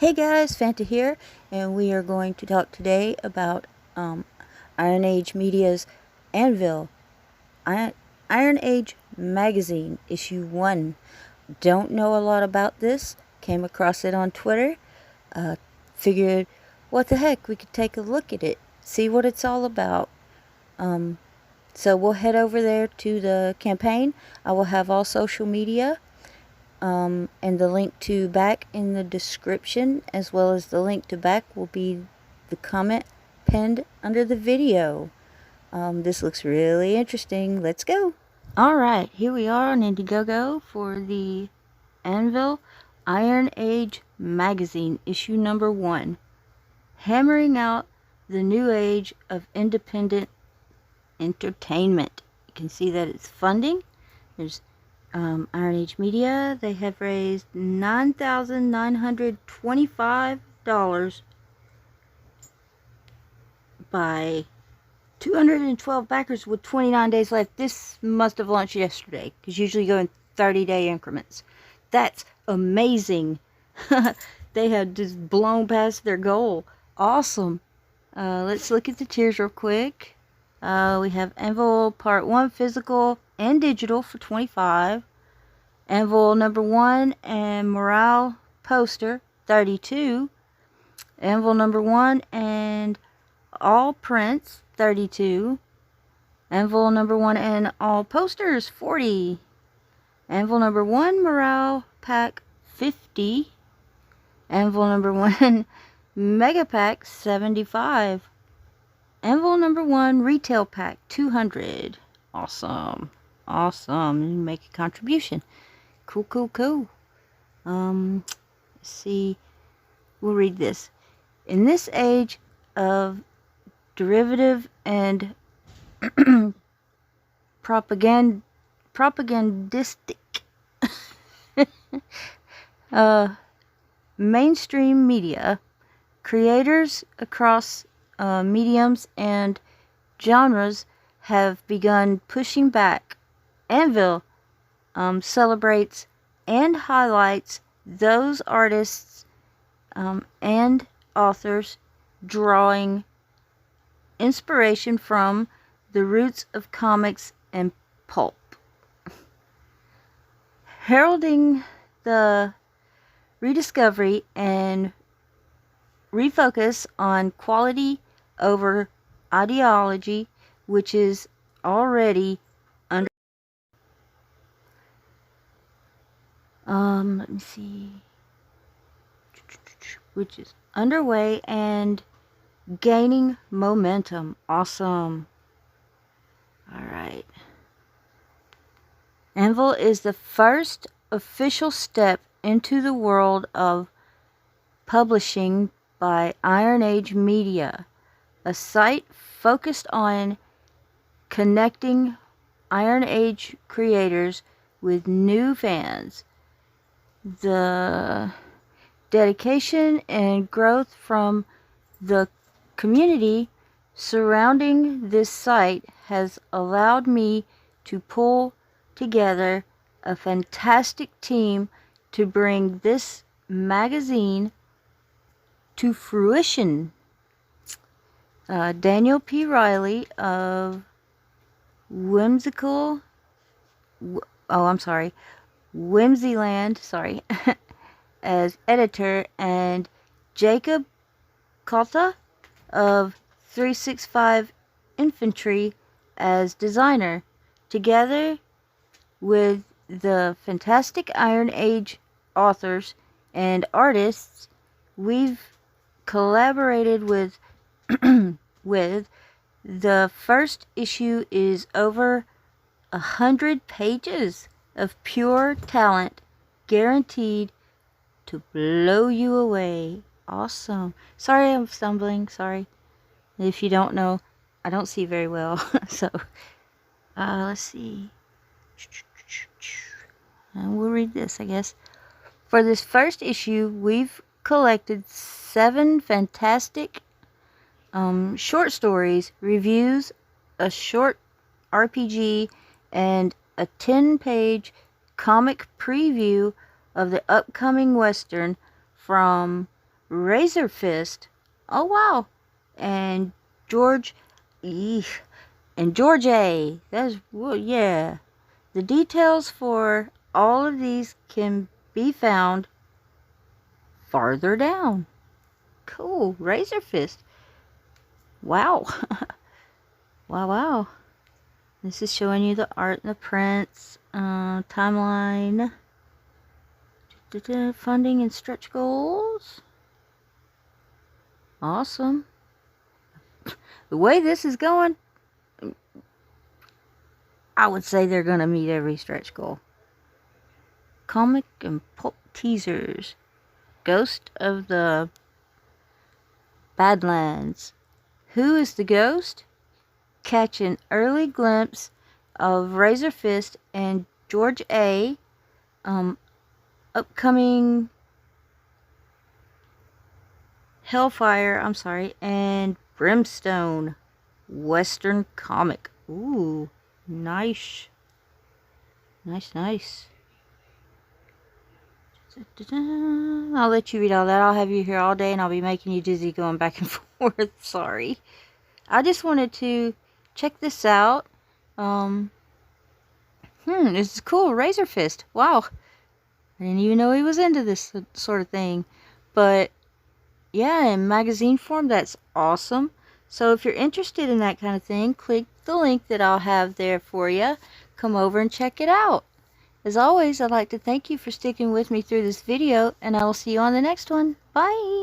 Hey guys, Fanta here, and we are going to talk today about Iron Age Media's ANVIL, Iron Age Magazine, Issue 1. Don't know a lot about this, came across it on Twitter, figured what the heck, we could take a look at it, see what it's all about. So we'll head over there to the campaign. I will have all social media and the link to back in the description, as well as the link to back will be the comment pinned under the video. This looks really interesting. Let's go. Alright, here we are on Indiegogo for the ANVIL Iron Age Magazine, issue number 1. Hammering out the new age of independent entertainment. You can see that it's funding. There's Iron Age Media. They have raised $9,925 by 212 backers with 29 days left. This must have launched yesterday, because usually go in 30-day increments. That's amazing. They have just blown past their goal. Awesome. Let's look at the tiers real quick. We have ANVIL Part 1 physical and digital for $25. ANVIL number 1 and morale poster, $32. ANVIL number 1 and all prints, $32. ANVIL number 1 and all posters, $40. ANVIL number 1 morale pack, $50. ANVIL number 1 mega pack, $75. ANVIL number 1 retail pack, $200. Awesome. Awesome. You make a contribution. Cool. Let's see. We'll read this. In this age of derivative and propagandistic mainstream media, creators across mediums and genres have begun pushing back. ANVIL celebrates and highlights those artists and authors drawing inspiration from the roots of comics and pulp, heralding the rediscovery and refocus on quality over ideology, which is already under let me see, which is underway and gaining momentum. Awesome. Alright. ANVIL is the first official step into the world of publishing by Iron Age Media, a site focused on connecting Iron Age creators with new fans. The dedication and growth from the community surrounding this site has allowed me to pull together a fantastic team to bring this magazine to fruition. Daniel P. Riley of Whimsyland, as editor, and Jacob Kalta of 365 Infantry as designer. Together with the fantastic Iron Age authors and artists, we've collaborated with the first issue is over 100 pages of pure talent, guaranteed to blow you away. Awesome. Sorry I'm stumbling. Sorry. If you don't know, I don't see very well. So, let's see. And we'll read this, I guess. For this first issue, we've collected 7 fantastic short stories, reviews, a short RPG, and a 10-page comic preview of the upcoming Western from Razor Fist. Oh, wow. And George... Eesh. And George A. That's... Well, yeah. The details for all of these can be found farther down. Cool. Razor Fist. Wow. Wow, wow. This is showing you the art and the prints, timeline, funding and stretch goals. Awesome. The way this is going, I would say they're going to meet every stretch goal. Comic and pulp teasers. Ghost of the Badlands. Who is the ghost? Catch an early glimpse of Razor Fist and George A. Upcoming Hellfire, and Brimstone Western comic. Ooh, nice. Nice. I'll let you read all that. I'll have you here all day and I'll be making you dizzy going back and forth. Sorry. I just wanted to check this out. This is cool. Razor Fist. Wow. I didn't even know he was into this sort of thing. But, yeah, in magazine form, that's awesome. So if you're interested in that kind of thing, click the link that I'll have there for you. Come over and check it out. As always, I'd like to thank you for sticking with me through this video, and I will see you on the next one. Bye!